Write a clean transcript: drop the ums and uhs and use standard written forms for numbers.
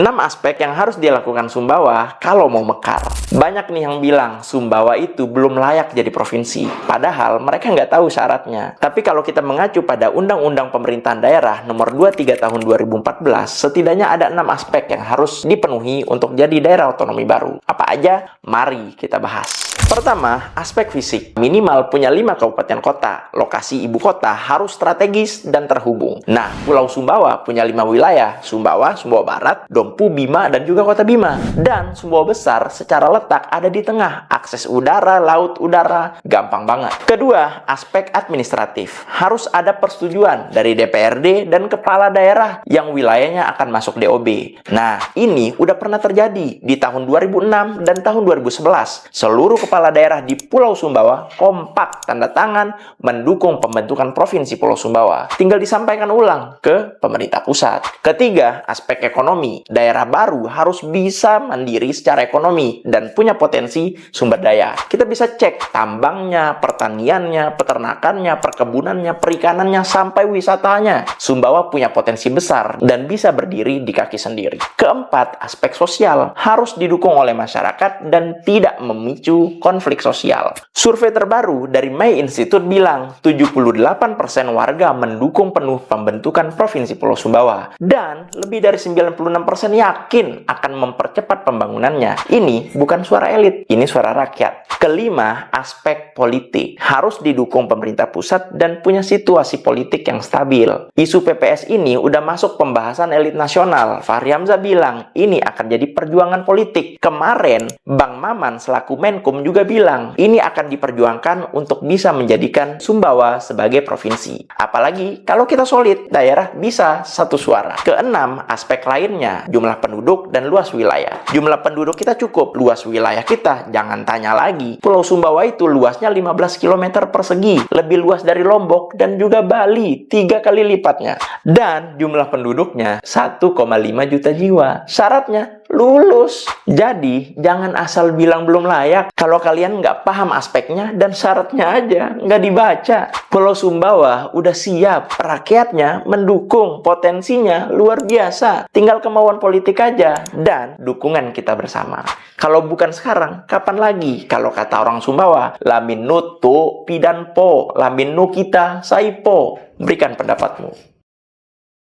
6 aspek yang harus dilakukan Sumbawa kalau mau mekar. Banyak nih yang bilang Sumbawa itu belum layak jadi provinsi. Padahal mereka nggak tahu syaratnya. Tapi kalau kita mengacu pada Undang-Undang Pemerintahan Daerah Nomor 23 Tahun 2014, setidaknya ada 6 aspek yang harus dipenuhi untuk jadi daerah otonomi baru. Apa aja? Mari kita bahas. Pertama, aspek fisik. Minimal punya 5 kabupaten kota. Lokasi ibu kota harus strategis dan terhubung. Nah, Pulau Sumbawa punya 5 wilayah. Sumbawa, Sumbawa Barat, Dompu, Bima, dan juga Kota Bima. Dan Sumbawa Besar secara letak ada di tengah. Akses udara, laut, udara, gampang banget. Kedua, aspek administratif. Harus ada persetujuan dari DPRD dan kepala daerah yang wilayahnya akan masuk DOB. Nah, ini udah pernah terjadi di tahun 2006 dan tahun 2011. Seluruh kepala daerah di Pulau Sumbawa kompak tanda tangan mendukung pembentukan Provinsi Pulau Sumbawa. Tinggal disampaikan ulang ke pemerintah pusat. Ketiga, aspek ekonomi. Daerah baru harus bisa mandiri secara ekonomi dan punya potensi sumber daya. Kita bisa cek tambangnya, pertaniannya, peternakannya, perkebunannya, perikanannya, sampai wisatanya. Sumbawa punya potensi besar dan bisa berdiri di kaki sendiri. Keempat, aspek sosial. Harus didukung oleh masyarakat dan tidak memicu konflik sosial. Survei terbaru dari May Institute bilang 78% warga mendukung penuh pembentukan Provinsi Pulau Sumbawa. Dan lebih dari 96% yakin akan mempercepat pembangunannya. Ini bukan suara elit, ini suara rakyat. Kelima, aspek politik. Harus didukung pemerintah pusat dan punya situasi politik yang stabil. Isu PPS ini udah masuk pembahasan elit nasional. Fahri Hamzah bilang ini akan jadi perjuangan politik. Kemarin, Bang Maman selaku Menkum juga bilang ini akan diperjuangkan untuk bisa menjadikan Sumbawa sebagai provinsi. Apalagi kalau kita solid, daerah bisa satu suara. Keenam, aspek lainnya, jumlah penduduk dan luas wilayah. Jumlah penduduk kita cukup, luas wilayah kita jangan tanya lagi. Pulau Sumbawa itu luasnya 15 km persegi, lebih luas dari Lombok dan juga Bali, 3 kali lipatnya. Dan jumlah penduduknya 1,5 juta jiwa. Syaratnya lulus. Jadi, jangan asal bilang belum layak kalau kalian nggak paham aspeknya dan syaratnya aja nggak dibaca. Pulau Sumbawa udah siap, rakyatnya mendukung, potensinya luar biasa. Tinggal kemauan politik aja dan dukungan kita bersama. Kalau bukan sekarang, kapan lagi? Kalau kata orang Sumbawa, lamin nutu pidan po, lamin nu kita saipo. Berikan pendapatmu.